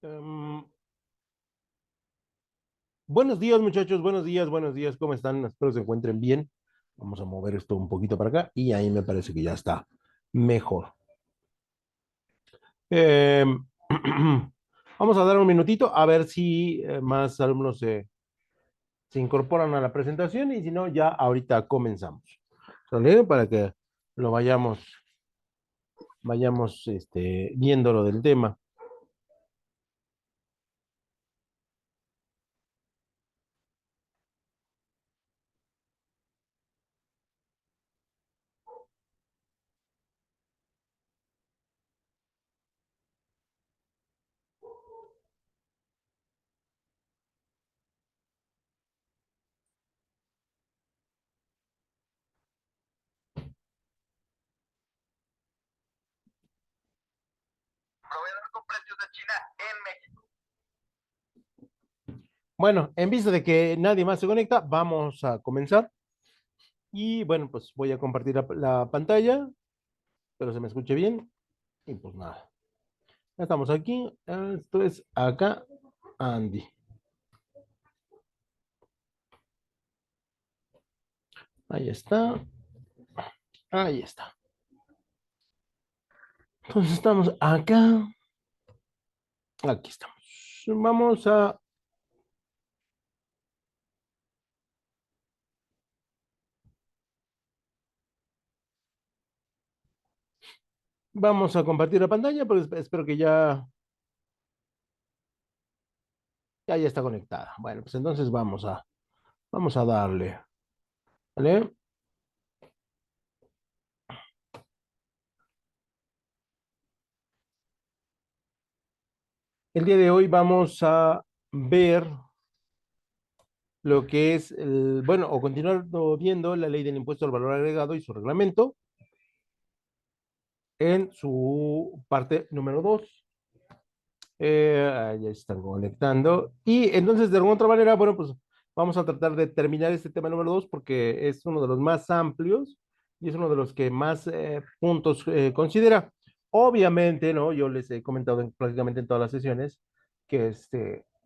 Em, Buenos días, muchachos, buenos días, ¿cómo están? Espero se encuentren bien. Vamos a mover esto un poquito para acá y ahí me parece que ya está mejor. Em, Vamos a dar un minutito a ver si más alumnos se incorporan a la presentación y si no, ya ahorita comenzamos. ¿Sale? Para que lo vayamos viendo lo del tema. Bueno, en vista de que nadie más se conecta, vamos a comenzar. Y bueno, pues voy a compartir la pantalla, pero se me escuche bien. Y pues nada, ya estamos aquí. Esto es acá, Andy. Ahí está, ahí está. Entonces estamos acá, aquí estamos. Vamos a compartir la pantalla, pero espero que ya está conectada. Bueno, pues entonces vamos a darle. ¿Vale? El día de hoy vamos a ver lo que es bueno, o continuar viendo la ley del impuesto al valor agregado y su reglamento en su parte número 2. Ya están conectando. Y entonces, de alguna otra manera, bueno, pues vamos a tratar de terminar este tema número 2 porque es uno de los más amplios y es uno de los que más puntos considera. Obviamente, ¿no? Yo les he comentado prácticamente en todas las sesiones que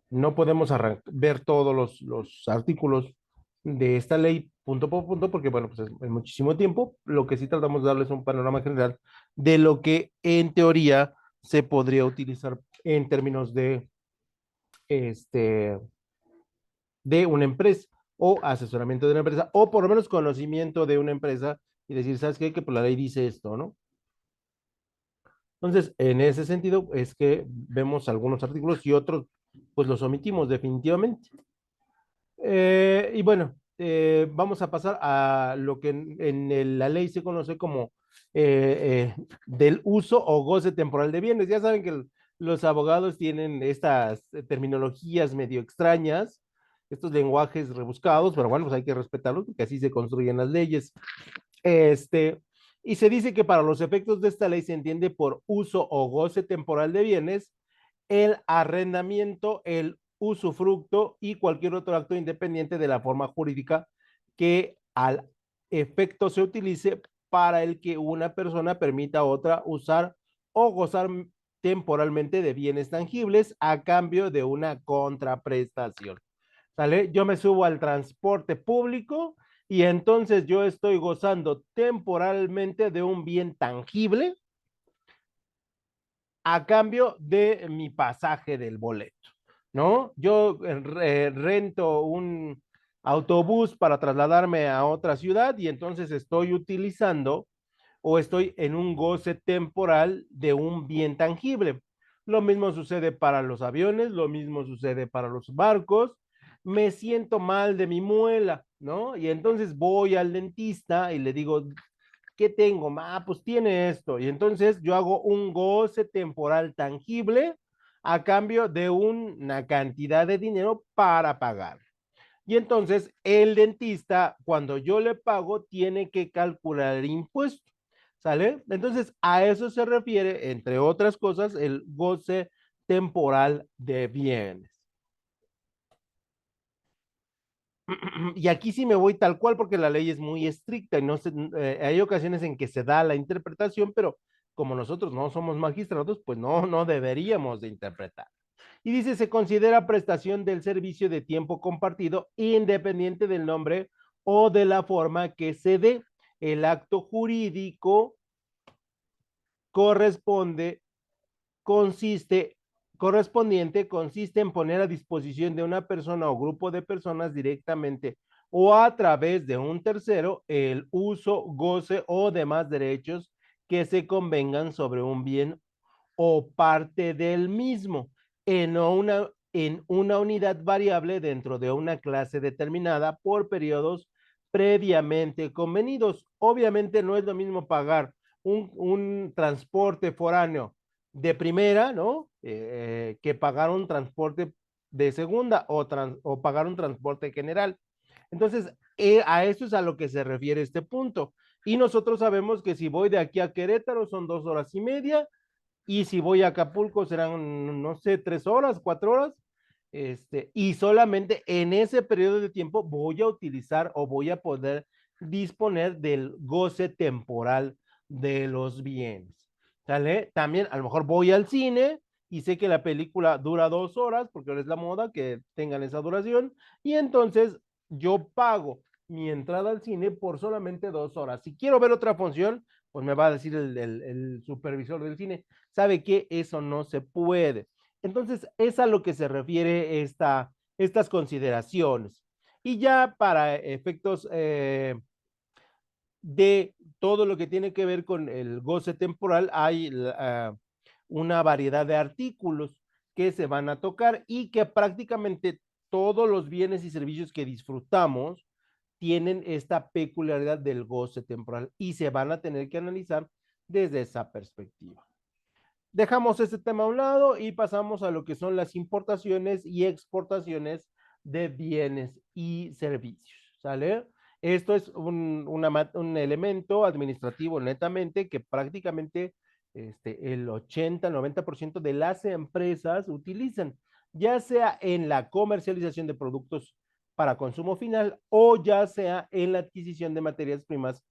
no podemos ver todos los artículos de esta ley punto por punto porque, bueno, pues es muchísimo tiempo. Lo que sí tratamos de darles un panorama general de lo que en teoría se podría utilizar en términos este, de una empresa o asesoramiento de una empresa o por lo menos conocimiento de una empresa y decir, ¿sabes qué? Que por la ley dice esto, ¿no? Entonces, en ese sentido es que vemos algunos artículos y otros, pues los omitimos definitivamente. Y bueno, vamos a pasar a lo que la ley se conoce como del uso o goce temporal de bienes. Ya saben que los abogados tienen estas terminologías medio extrañas, estos lenguajes rebuscados, pero bueno, pues hay que respetarlos porque así se construyen las leyes. Este, y se dice que para los efectos de esta ley se entiende por uso o goce temporal de bienes el arrendamiento, el usufructo y cualquier otro acto independiente de la forma jurídica que al efecto se utilice para el que una persona permita a otra usar o gozar temporalmente de bienes tangibles a cambio de una contraprestación. ¿Sale? Yo me subo al transporte público y entonces yo estoy gozando temporalmente de un bien tangible a cambio de mi pasaje del boleto, ¿no? Yo rento un autobús para trasladarme a otra ciudad y entonces estoy utilizando o estoy en un goce temporal de un bien tangible. Lo mismo sucede para los aviones, lo mismo sucede para los barcos. Me siento mal de mi muela, ¿no? Y entonces voy al dentista y le digo, ¿qué tengo? Ah, pues tiene esto. Y entonces yo hago un goce temporal tangible a cambio de una cantidad de dinero para pagar. Y entonces el dentista, cuando yo le pago, tiene que calcular el impuesto. ¿Sale? Entonces a eso se refiere, entre otras cosas, el goce temporal de bienes. Y aquí sí me voy tal cual porque la ley es muy estricta y no se, hay ocasiones en que se da la interpretación, pero como nosotros no somos magistrados, pues no deberíamos de interpretar. Y dice, se considera prestación del servicio de tiempo compartido independiente del nombre o de la forma que se dé. El acto jurídico corresponde, consiste, consiste en poner a disposición de una persona o grupo de personas directamente o a través de un tercero el uso, goce o demás derechos que se convengan sobre un bien o parte del mismo en una unidad variable dentro de una clase determinada por periodos previamente convenidos. Obviamente no es lo mismo pagar un transporte foráneo de primera, ¿no? Que pagar un transporte de segunda o pagar un transporte general. Entonces, a eso es a lo que se refiere este punto. Y nosotros sabemos que si voy de aquí a Querétaro son 2 horas y media, y si voy a Acapulco serán, no sé, 3 horas, 4 horas, y solamente en ese periodo de tiempo voy a utilizar o voy a poder disponer del goce temporal de los bienes. ¿Sale? También a lo mejor voy al cine y sé que la película dura 2 horas, porque ahora es la moda que tengan esa duración, y entonces yo pago mi entrada al cine por solamente 2 horas. Si quiero ver otra función, pues me va a decir el supervisor del cine, ¿sabe qué? Eso no se puede. Entonces, es a lo que se refiere estas consideraciones. Y ya para efectos de todo lo que tiene que ver con el goce temporal, hay una variedad de artículos que se van a tocar y que prácticamente todos los bienes y servicios que disfrutamos tienen esta peculiaridad del goce temporal y se van a tener que analizar desde esa perspectiva. Dejamos este tema a un lado y pasamos a lo que son las importaciones y exportaciones de bienes y servicios, ¿sale? Esto es un elemento administrativo netamente que prácticamente el 80-90% de las empresas utilizan, ya sea en la comercialización de productos para consumo final o ya sea en la adquisición de materias primas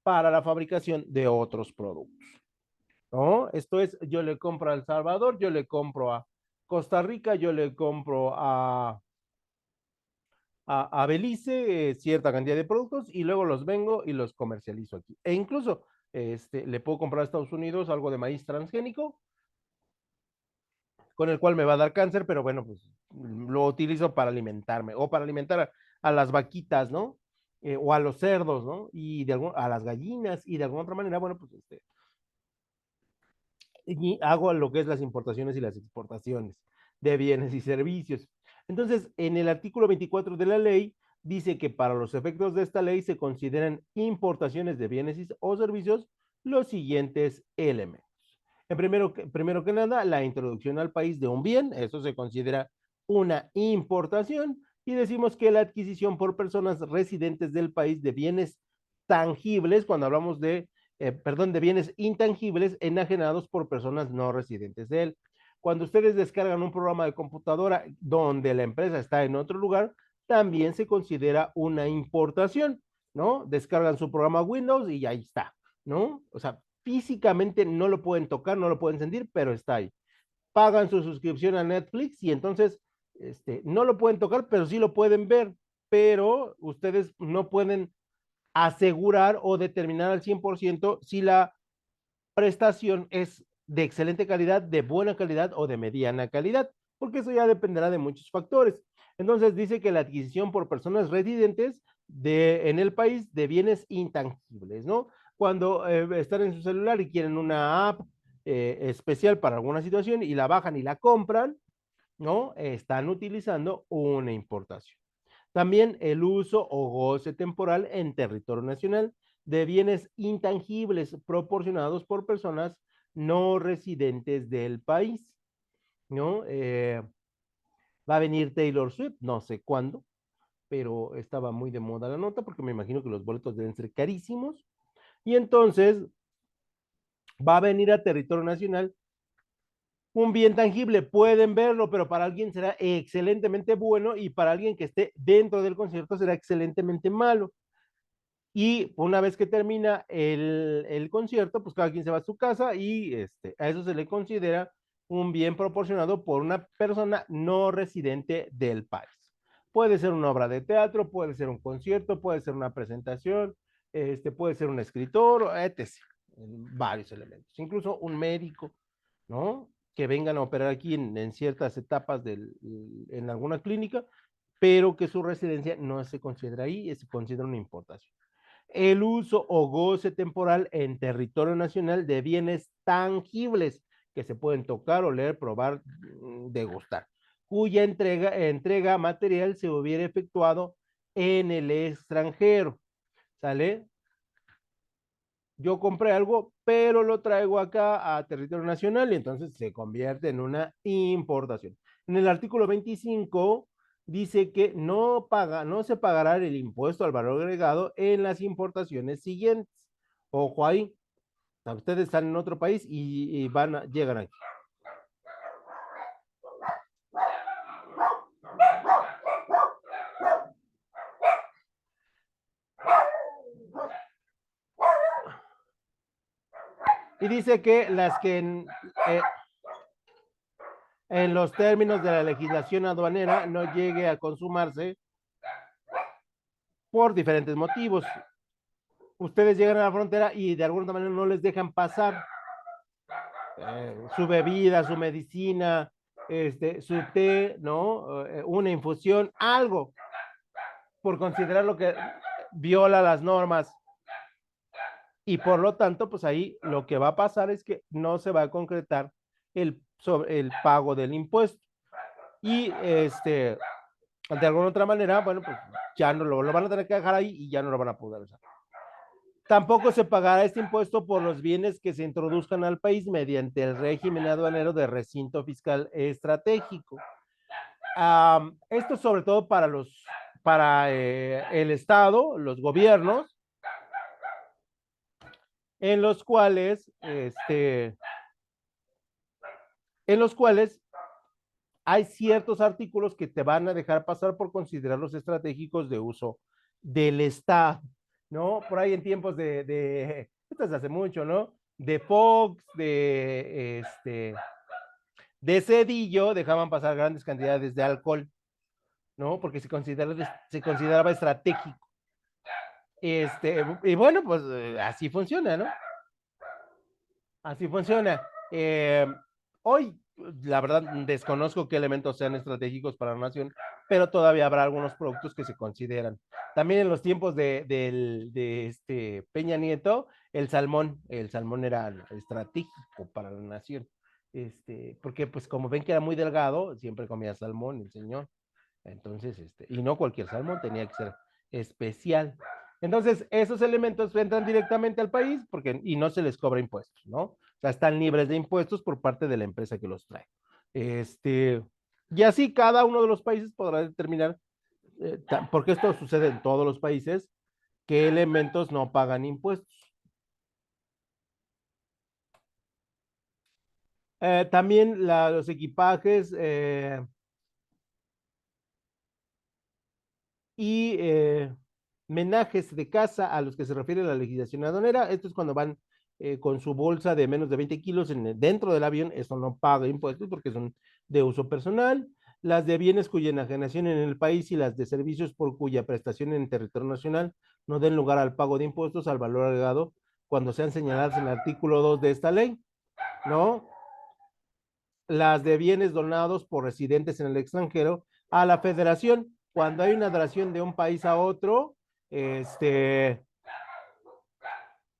para la fabricación de otros productos. ¿No? Esto es, yo le compro a El Salvador, yo le compro a Costa Rica, yo le compro a Belice cierta cantidad de productos y luego los vengo y los comercializo aquí. E incluso le puedo comprar a Estados Unidos algo de maíz transgénico, con el cual me va a dar cáncer, pero bueno, pues lo utilizo para alimentarme o para alimentar a las vaquitas, ¿no? O a los cerdos, ¿no? A las gallinas y de alguna otra manera, bueno, pues y hago lo que es las importaciones y las exportaciones de bienes y servicios. Entonces, en el artículo 24 de la ley, dice que para los efectos de esta ley se consideran importaciones de bienes o servicios los siguientes elementos. Primero que nada, la introducción al país de un bien, eso se considera una importación, y decimos que la adquisición por personas residentes del país de bienes tangibles, cuando hablamos perdón, de bienes intangibles enajenados por personas no residentes de él. Cuando ustedes descargan un programa de computadora donde la empresa está en otro lugar, también se considera una importación, ¿no? Descargan su programa Windows y ahí está, ¿no? O sea, físicamente no lo pueden tocar, no lo pueden sentir, pero está ahí. Pagan su suscripción a Netflix y entonces no lo pueden tocar, pero sí lo pueden ver, pero ustedes no pueden asegurar o determinar al 100% si la prestación es de excelente calidad, de buena calidad o de mediana calidad, porque eso ya dependerá de muchos factores. Entonces dice que la adquisición por personas residentes en el país de bienes intangibles, ¿no? Cuando están en su celular y quieren una app especial para alguna situación y la bajan y la compran, ¿no? Están utilizando una importación. También el uso o goce temporal en territorio nacional de bienes intangibles proporcionados por personas no residentes del país, ¿no? Va a venir Taylor Swift, no sé cuándo, pero estaba muy de moda la nota porque me imagino que los boletos deben ser carísimos. Y entonces va a venir a territorio nacional un bien tangible, pueden verlo, pero para alguien será excelentemente bueno y para alguien que esté dentro del concierto será excelentemente malo. Y una vez que termina el concierto, pues cada quien se va a su casa y a eso se le considera un bien proporcionado por una persona no residente del país. Puede ser una obra de teatro, puede ser un concierto, puede ser una presentación, puede ser un escritor, etc. Varios elementos. Incluso un médico, ¿no? Que vengan a operar aquí en ciertas etapas en alguna clínica, pero que su residencia no se considera ahí, se considera una importación. El uso o goce temporal en territorio nacional de bienes tangibles que se pueden tocar, oler, probar, degustar, cuya entrega material se hubiera efectuado en el extranjero. ¿Sale? Yo compré algo, pero lo traigo acá a territorio nacional y entonces se convierte en una importación. En el artículo 25 dice que no se pagará el impuesto al valor agregado en las importaciones siguientes. Ojo ahí, ustedes están en otro país y llegan aquí. Y dice que en los términos de la legislación aduanera no llegue a consumarse por diferentes motivos. Ustedes llegan a la frontera y de alguna manera no les dejan pasar su bebida, su medicina, su té, ¿no? Una infusión, algo, por considerar lo que viola las normas. Y por lo tanto, pues ahí lo que va a pasar es que no se va a concretar el pago del impuesto. Y de alguna otra manera, bueno, pues ya no lo van a tener que dejar ahí y ya no lo van a poder usar. Tampoco se pagará este impuesto por los bienes que se introduzcan al país mediante el régimen aduanero de recinto fiscal estratégico. Esto sobre todo para el Estado, los gobiernos, en los cuales, hay ciertos artículos que te van a dejar pasar por considerarlos estratégicos de uso del Estado, ¿no? Por ahí en tiempos esto es hace mucho, ¿no? De Fox, de Cedillo, dejaban pasar grandes cantidades de alcohol, ¿no? Porque se consideraba estratégico. Y bueno, pues así funciona, ¿no? Así funciona. Hoy, la verdad, desconozco qué elementos sean estratégicos para la nación, pero todavía habrá algunos productos que se consideran. También en los tiempos de Peña Nieto, el salmón era estratégico para la nación. Porque pues como ven que era muy delgado, siempre comía salmón el señor. Entonces, y no cualquier salmón, tenía que ser especial. Entonces, esos elementos entran directamente al país y no se les cobra impuestos, ¿no? O sea, están libres de impuestos por parte de la empresa que los trae. Y así cada uno de los países podrá determinar, porque esto sucede en todos los países, qué elementos no pagan impuestos. También los equipajes y menajes de casa a los que se refiere la legislación aduanera. Esto es cuando van con su bolsa de menos de 20 kilos dentro del avión. Eso no paga impuestos porque son de uso personal. Las de bienes cuya enajenación en el país y las de servicios por cuya prestación en territorio nacional no den lugar al pago de impuestos al valor agregado cuando sean señaladas en el artículo 2 de esta ley, ¿no? Las de bienes donados por residentes en el extranjero a la federación. Cuando hay una donación de un país a otro,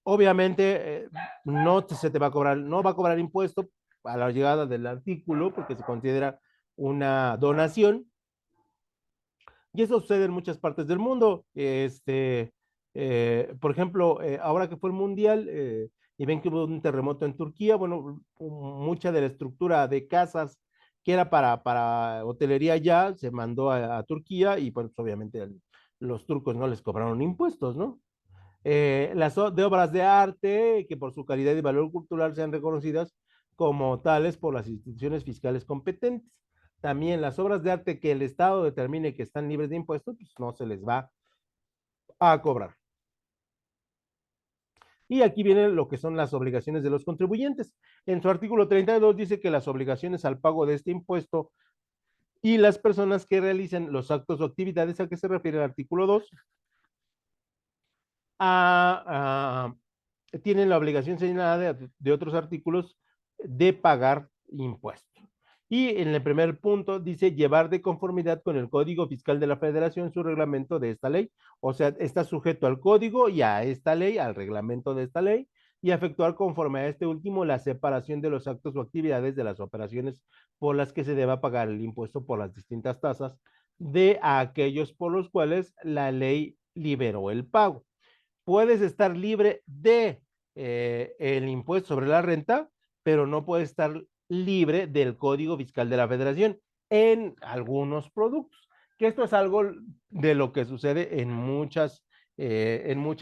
obviamente no se te va a cobrar, no va a cobrar impuesto a la llegada del artículo porque se considera una donación. Y eso sucede en muchas partes del mundo. Por ejemplo, ahora que fue el Mundial y ven que hubo un terremoto en Turquía, bueno, mucha de la estructura de casas que era para hotelería ya se mandó a Turquía y pues obviamente los turcos no les cobraron impuestos, ¿no? De obras de arte que por su calidad y valor cultural sean reconocidas como tales por las instituciones fiscales competentes. También las obras de arte que el Estado determine que están libres de impuestos, pues no se les va a cobrar. Y aquí viene lo que son las obligaciones de los contribuyentes. En su artículo 32 dice que las obligaciones al pago de este impuesto y las personas que realicen los actos o actividades a que se refiere el artículo 2 a, tienen la obligación señalada de otros artículos de pagar impuestos. Y en el primer punto dice llevar de conformidad con el Código Fiscal de la Federación su reglamento de esta ley. O sea, está sujeto al código y a esta ley, al reglamento de esta ley, y efectuar conforme a este último la separación de los actos o actividades de las operaciones por las que se deba pagar el impuesto por las distintas tasas de aquellos por los cuales la ley liberó el pago. Puedes estar libre de el impuesto sobre la renta, pero no puedes estar libre del Código Fiscal de la Federación en algunos productos. Que esto es algo de lo que sucede en muchas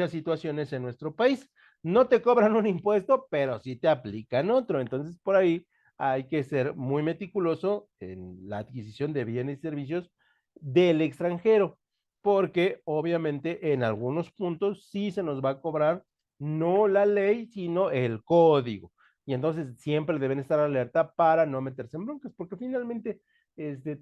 situaciones en nuestro país. No te cobran un impuesto, pero sí te aplican otro. Entonces, por ahí hay que ser muy meticuloso en la adquisición de bienes y servicios del extranjero, porque obviamente en algunos puntos sí se nos va a cobrar no la ley, sino el código. Y entonces siempre deben estar alerta para no meterse en broncas, porque finalmente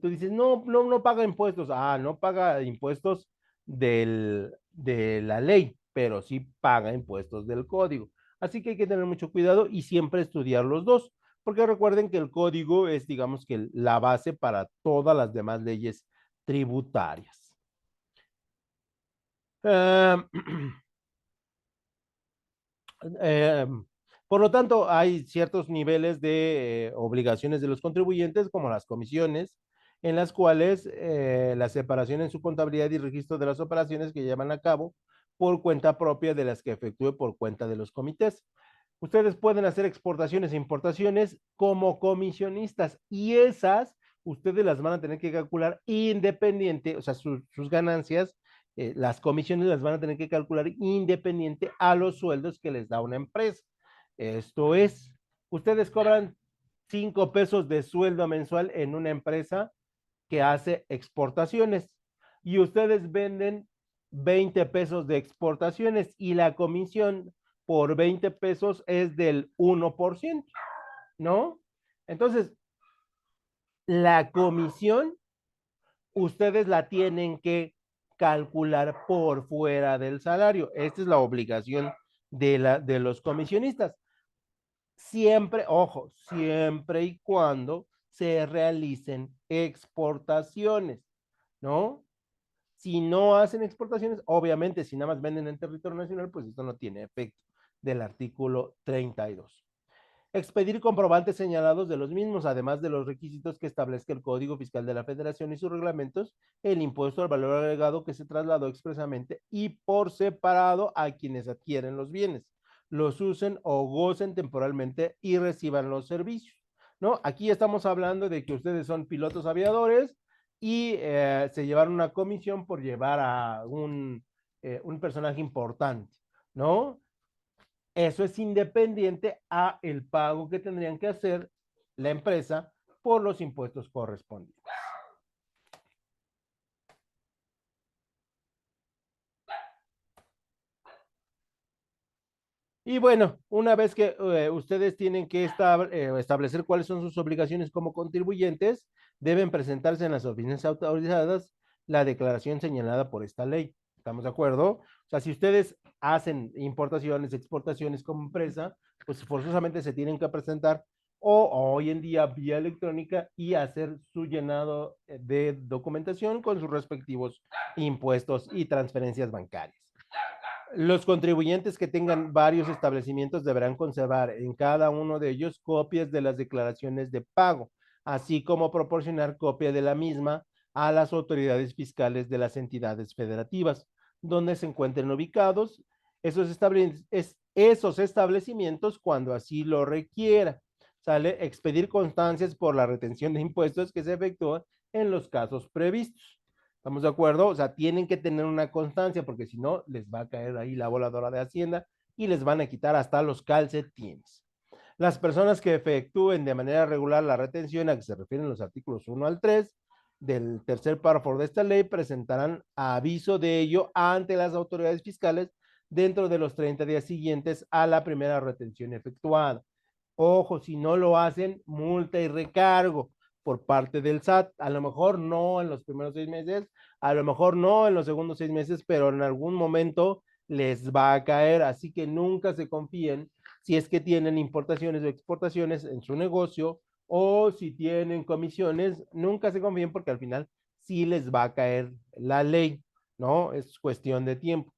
tú dices, no, no, no paga impuestos. Ah, no paga impuestos de la ley, pero sí paga impuestos del código. Así que hay que tener mucho cuidado y siempre estudiar los dos, porque recuerden que el código es, digamos que la base para todas las demás leyes tributarias. Eh, eh, por lo tanto, hay ciertos niveles de obligaciones de los contribuyentes, como las comisiones, en las cuales la separación en su contabilidad y registro de las operaciones que llevan a cabo por cuenta propia de las que efectúe por cuenta de los comités. Ustedes pueden hacer exportaciones e importaciones como comisionistas y esas ustedes las van a tener que calcular independiente, o sea, sus ganancias, las comisiones las van a tener que calcular independiente a los sueldos que les da una empresa. Esto es, ustedes cobran 5 pesos de sueldo mensual en una empresa que hace exportaciones y ustedes venden 20 pesos de exportaciones y la comisión por 20 pesos es del 1%, ¿no? Entonces, la comisión ustedes la tienen que calcular por fuera del salario. Esta es la obligación de los comisionistas. Siempre, ojo, siempre y cuando se realicen exportaciones, ¿no? Si no hacen exportaciones, obviamente, si nada más venden en territorio nacional, pues esto no tiene efecto del artículo 32. Expedir comprobantes señalados de los mismos, además de los requisitos que establezca el Código Fiscal de la Federación y sus reglamentos, el impuesto al valor agregado que se trasladó expresamente y por separado a quienes adquieren los bienes, los usen o gocen temporalmente y reciban los servicios, ¿no? Aquí estamos hablando de que ustedes son pilotos aviadores y se llevaron una comisión por llevar a un personaje importante, ¿no? Eso es independiente a el pago que tendrían que hacer la empresa por los impuestos correspondientes. Y bueno, una vez que ustedes tienen que establecer cuáles son sus obligaciones como contribuyentes, deben presentarse en las oficinas autorizadas la declaración señalada por esta ley. ¿Estamos de acuerdo? O sea, si ustedes hacen importaciones, exportaciones como empresa, pues forzosamente se tienen que presentar o hoy en día vía electrónica y hacer su llenado de documentación con sus respectivos impuestos y transferencias bancarias. Los contribuyentes que tengan varios establecimientos deberán conservar en cada uno de ellos copias de las declaraciones de pago, así como proporcionar copia de la misma a las autoridades fiscales de las entidades federativas, donde se encuentren ubicados esos establecimientos cuando así lo requiera. ¿Sale? Expedir constancias por la retención de impuestos que se efectúan en los casos previstos. ¿Estamos de acuerdo? O sea, tienen que tener una constancia porque si no, les va a caer ahí la voladora de Hacienda y les van a quitar hasta los calcetines. Las personas que efectúen de manera regular la retención a que se refieren los artículos 1 al 3 del tercer párrafo de esta ley presentarán aviso de ello ante las autoridades fiscales dentro de los 30 días siguientes a la primera retención efectuada. Ojo, si no lo hacen, multa y recargo por parte del SAT. A lo mejor no en los primeros 6 meses, a lo mejor no en los segundos 6 meses, pero en algún momento les va a caer. Así que nunca se confíen si es que tienen importaciones o exportaciones en su negocio o si tienen comisiones, nunca se confíen porque al final sí les va a caer la ley, ¿no? Es cuestión de tiempo.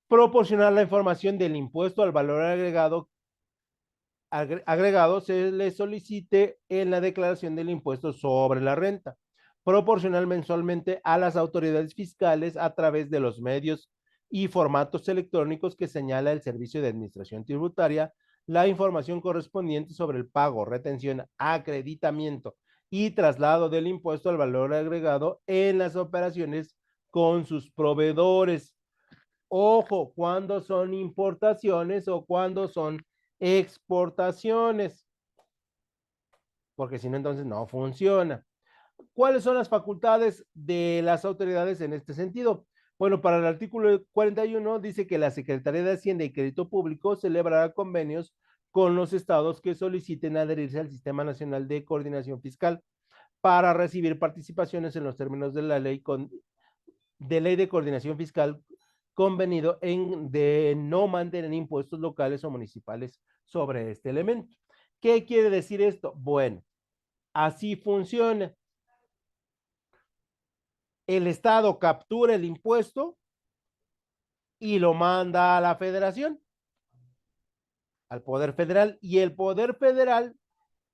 Proporcionar la información del impuesto al valor agregado se le solicite en la declaración del impuesto sobre la renta, proporcional mensualmente a las autoridades fiscales a través de los medios y formatos electrónicos que señala el Servicio de Administración Tributaria, la información correspondiente sobre el pago, retención, acreditamiento y traslado del impuesto al valor agregado en las operaciones con sus proveedores. Ojo, cuando son importaciones o cuando son exportaciones, porque si no, entonces no funciona. ¿Cuáles son las facultades de las autoridades en este sentido? Bueno, para el artículo 41 dice que la Secretaría de Hacienda y Crédito Público celebrará convenios con los estados que soliciten adherirse al Sistema Nacional de Coordinación Fiscal para recibir participaciones en los términos de la ley de coordinación fiscal convenido de no mantener impuestos locales o municipales sobre este elemento. ¿Qué quiere decir esto? Bueno, así funciona. El Estado captura el impuesto y lo manda a la federación, al Poder Federal, y el Poder Federal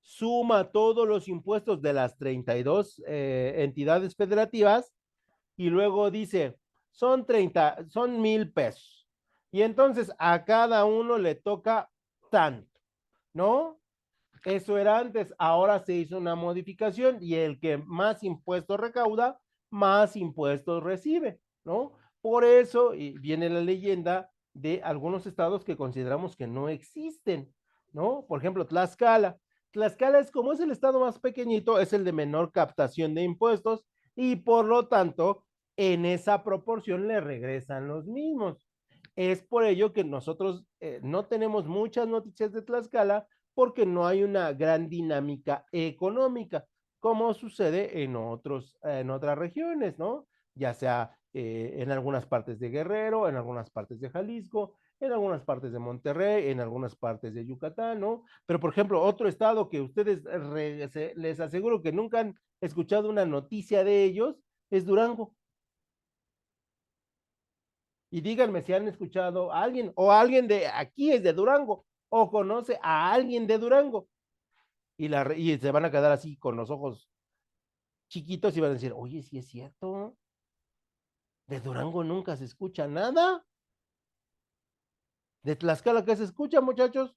suma todos los impuestos de las 32 entidades federativas y luego dice, son 1,000 pesos. Y entonces a cada uno le toca tanto, ¿no? Eso era antes, ahora se hizo una modificación y el que más impuestos recauda, más impuestos recibe, ¿no? Por eso y viene la leyenda de algunos estados que consideramos que no existen, ¿no? Por ejemplo, Tlaxcala. Tlaxcala es como es el estado más pequeñito, es el de menor captación de impuestos y por lo tanto, en esa proporción le regresan los mismos. Es por ello que nosotros no tenemos muchas noticias de Tlaxcala porque no hay una gran dinámica económica, como sucede en otras regiones, ¿no? Ya sea en algunas partes de Guerrero, en algunas partes de Jalisco, en algunas partes de Monterrey, en algunas partes de Yucatán, ¿no? Pero, por ejemplo, otro estado que ustedes les aseguro que nunca han escuchado una noticia de ellos es Durango. Y díganme si han escuchado a alguien o alguien de aquí es de Durango o conoce a alguien de Durango y se van a quedar así con los ojos chiquitos y van a decir, oye, sí es cierto, de Durango nunca se escucha nada, de Tlaxcala ¿qué se escucha, muchachos?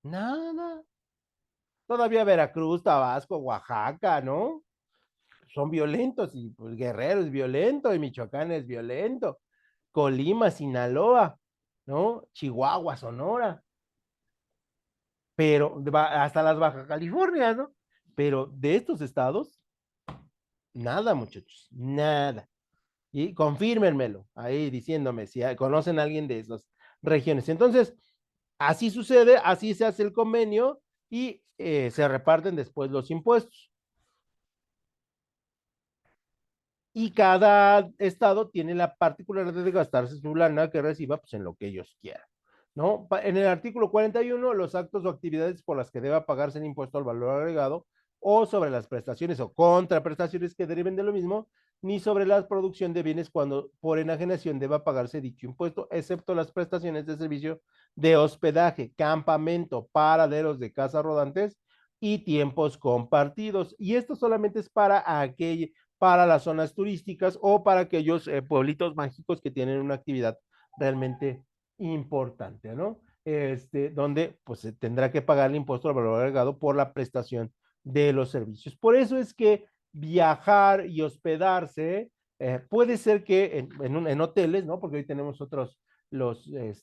Nada. Todavía Veracruz, Tabasco, Oaxaca, ¿no? Son violentos y pues Guerrero es violento y Michoacán es violento, Colima, Sinaloa, ¿no? Chihuahua, Sonora, pero hasta las Baja California, ¿no? Pero de estos estados, nada, muchachos, nada. Y confírmenmelo ahí diciéndome si conocen a alguien de esas regiones. Entonces, así sucede, así se hace el convenio y se reparten después los impuestos. Y cada estado tiene la particularidad de gastarse su lana que reciba pues, en lo que ellos quieran. ¿No? En el artículo 41, los actos o actividades por las que deba pagarse el impuesto al valor agregado o sobre las prestaciones o contraprestaciones que deriven de lo mismo, ni sobre la producción de bienes cuando por enajenación deba pagarse dicho impuesto, excepto las prestaciones de servicio de hospedaje, campamento, paraderos de casas rodantes y tiempos compartidos. Y esto solamente es para las zonas turísticas o para aquellos pueblitos mágicos que tienen una actividad realmente importante, ¿no? Donde pues se tendrá que pagar el impuesto al valor agregado por la prestación de los servicios. Por eso es que viajar y hospedarse puede ser que en hoteles, ¿no? Porque hoy tenemos otros,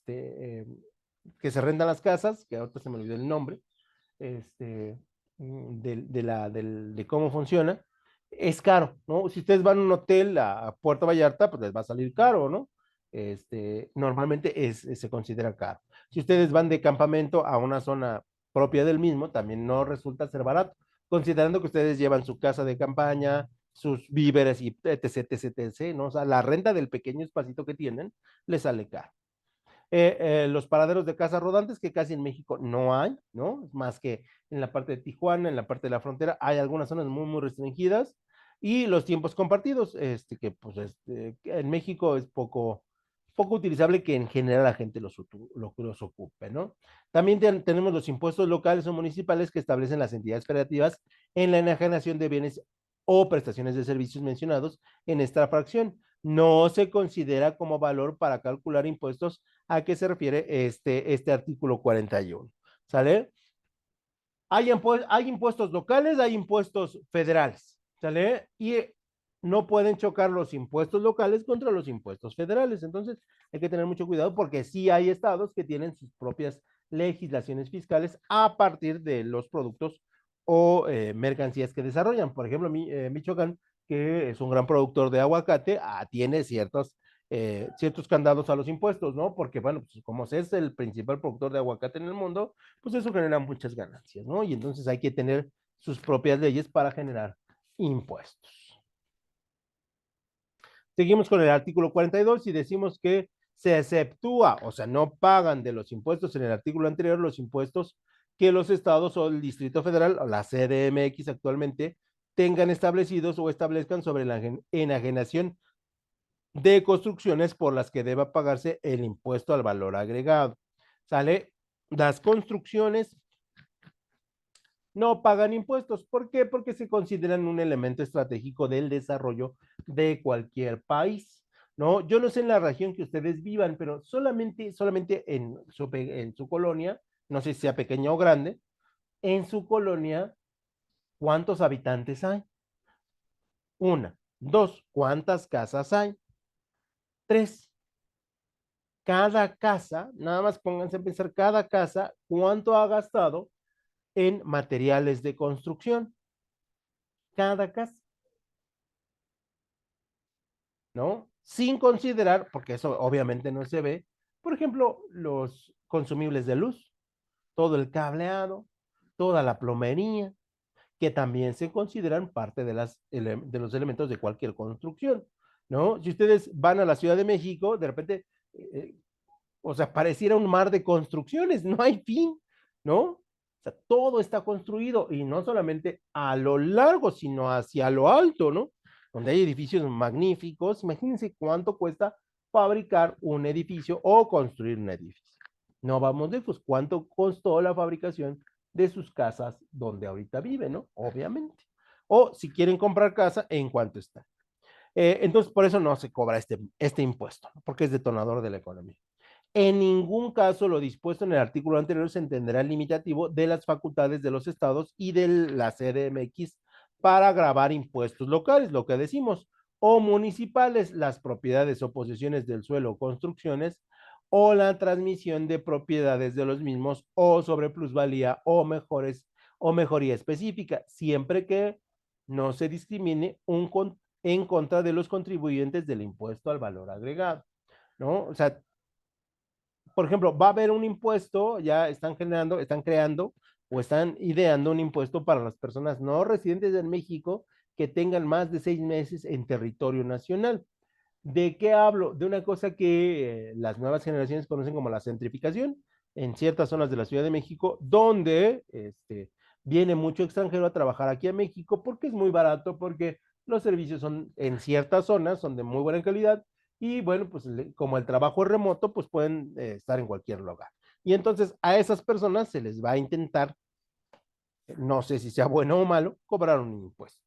que se rentan las casas, que ahorita se me olvidó el nombre, este, de cómo funciona, es caro, ¿no? Si ustedes van a un hotel a Puerto Vallarta, pues les va a salir caro, ¿no? normalmente se considera caro. Si ustedes van de campamento a una zona propia del mismo, también no resulta ser barato, considerando que ustedes llevan su casa de campaña, sus víveres y etc, etc, etc, ¿no? O sea, la renta del pequeño espacito que tienen les sale caro. Los paraderos de casas rodantes que casi en México no hay, ¿no? Más que en la parte de Tijuana, en la parte de la frontera, hay algunas zonas muy, muy restringidas. Y los tiempos compartidos, que pues en México es poco utilizable que en general la gente los ocupe, ¿no? También tenemos los impuestos locales o municipales que establecen las entidades federativas en la enajenación de bienes o prestaciones de servicios mencionados en esta fracción. No se considera como valor para calcular impuestos a qué se refiere este artículo 41. ¿Sale? Hay impuestos locales, hay impuestos federales. ¿Sale? Y no pueden chocar los impuestos locales contra los impuestos federales. Entonces, hay que tener mucho cuidado porque sí hay estados que tienen sus propias legislaciones fiscales a partir de los productos o mercancías que desarrollan. Por ejemplo, Michoacán, que es un gran productor de aguacate, tiene ciertos candados a los impuestos, ¿no? Porque, bueno, pues como es el principal productor de aguacate en el mundo, pues eso genera muchas ganancias, ¿no? Y entonces hay que tener sus propias leyes para generar impuestos. Seguimos con el artículo 42 y decimos que se exceptúa, o sea, no pagan de los impuestos en el artículo anterior los impuestos que los estados o el Distrito Federal, o la CDMX actualmente, tengan establecidos o establezcan sobre la enajenación de construcciones por las que deba pagarse el impuesto al valor agregado. ¿Sale? Las construcciones no pagan impuestos. ¿Por qué? Porque se consideran un elemento estratégico del desarrollo de cualquier país, ¿no? Yo no sé en la región que ustedes vivan, pero solamente en su colonia, no sé si sea pequeña o grande, en su colonia, ¿cuántos habitantes hay? Una. Dos, ¿cuántas casas hay? Tres. Cada casa, nada más pónganse a pensar, cada casa, ¿cuánto ha gastado en materiales de construcción? Cada casa. ¿No? Sin considerar, porque eso obviamente no se ve, por ejemplo, los consumibles de luz, todo el cableado, toda la plomería, que también se consideran parte de los elementos de cualquier construcción, ¿no? Si ustedes van a la Ciudad de México, de repente, eh, o sea, pareciera un mar de construcciones, no hay fin, ¿no? O sea, todo está construido y no solamente a lo largo, sino hacia lo alto, ¿no? Donde hay edificios magníficos. Imagínense cuánto cuesta fabricar un edificio o construir un edificio. No vamos lejos. ¿Cuánto costó la fabricación de sus casas donde ahorita viven, ¿no? Obviamente. O si quieren comprar casa, ¿en cuánto está? Entonces, por eso no se cobra este impuesto, ¿no? Porque es detonador de la economía. En ningún caso lo dispuesto en el artículo anterior se entenderá limitativo de las facultades de los estados y de la CDMX para gravar impuestos locales, lo que decimos, o municipales, las propiedades o posesiones del suelo o construcciones, o la transmisión de propiedades de los mismos, o sobre plusvalía o mejoría específica, siempre que no se discrimine en contra de los contribuyentes del impuesto al valor agregado, ¿no? O sea, por ejemplo, va a haber un impuesto, ya están creando o están ideando un impuesto para las personas no residentes en México que tengan más de 6 meses en territorio nacional. ¿De qué hablo? De una cosa que las nuevas generaciones conocen como la centrificación en ciertas zonas de la Ciudad de México, donde viene mucho extranjero a trabajar aquí a México porque es muy barato, porque los servicios son en ciertas zonas, son de muy buena calidad y bueno, pues como el trabajo es remoto, pues pueden estar en cualquier lugar. Y entonces a esas personas se les va a intentar, no sé si sea bueno o malo, cobrar un impuesto.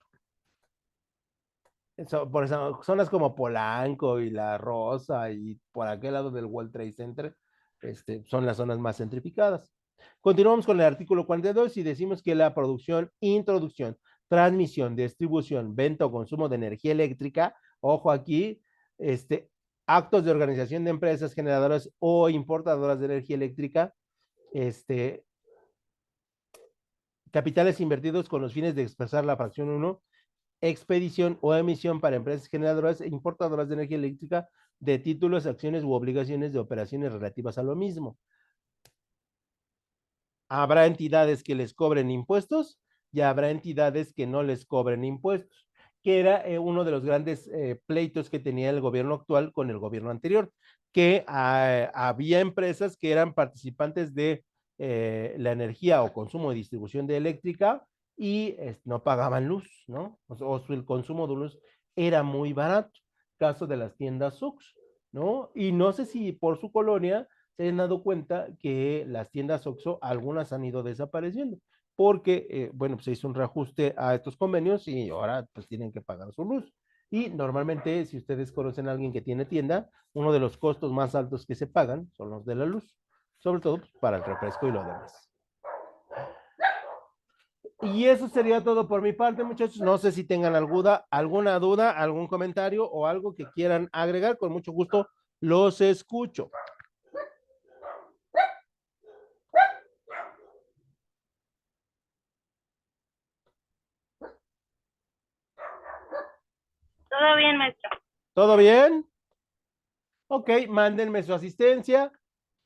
Por eso, zonas como Polanco y La Rosa y por aquel lado del World Trade Center, son las zonas más centrificadas. Continuamos con el artículo 42 y decimos que la producción, introducción, transmisión, distribución, venta o consumo de energía eléctrica, ojo aquí, actos de organización de empresas generadoras o importadoras de energía eléctrica, este, capitales invertidos con los fines de expresar la fracción 1, expedición o emisión para empresas generadoras e importadoras de energía eléctrica de títulos, acciones u obligaciones de operaciones relativas a lo mismo. Habrá entidades que les cobren impuestos y habrá entidades que no les cobren impuestos, que era uno de los grandes pleitos que tenía el gobierno actual con el gobierno anterior, que había empresas que eran participantes de la energía o consumo de distribución de eléctrica y no pagaban luz, ¿no? O el consumo de luz era muy barato, caso de las tiendas Oxxo, ¿no? Y no sé si por su colonia se han dado cuenta que las tiendas Oxxo, algunas han ido desapareciendo, porque, bueno, pues se hizo un reajuste a estos convenios y ahora pues tienen que pagar su luz. Y normalmente, si ustedes conocen a alguien que tiene tienda, uno de los costos más altos que se pagan son los de la luz, sobre todo pues, para el refresco y lo demás. Y eso sería todo por mi parte, muchachos. No sé si tengan alguna duda, algún comentario o algo que quieran agregar. Con mucho gusto los escucho. Todo bien, maestro. ¿Todo bien? Ok, mándenme su asistencia.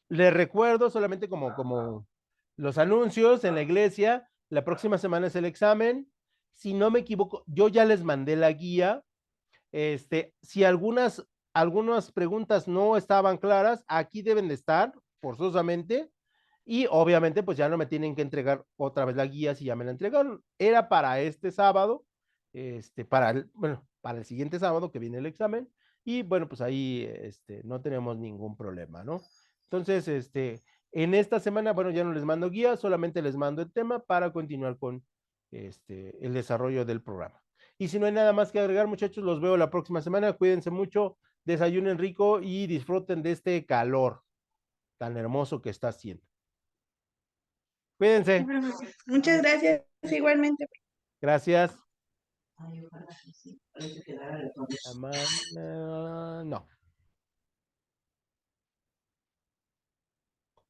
Les recuerdo solamente como los anuncios en la iglesia, la próxima semana es el examen. Si no me equivoco, yo ya les mandé la guía. Si algunas preguntas no estaban claras, aquí deben de estar, forzosamente. Y obviamente, pues ya no me tienen que entregar otra vez la guía si ya me la entregaron. Era para este sábado, para el siguiente sábado que viene el examen. Y bueno, pues ahí no tenemos ningún problema, ¿no? Entonces, en esta semana, bueno, ya no les mando guía, solamente les mando el tema para continuar con el desarrollo del programa. Y si no hay nada más que agregar, muchachos, los veo la próxima semana. Cuídense mucho, desayunen rico y disfruten de este calor tan hermoso que está haciendo. Cuídense. Muchas gracias, igualmente. Gracias. No.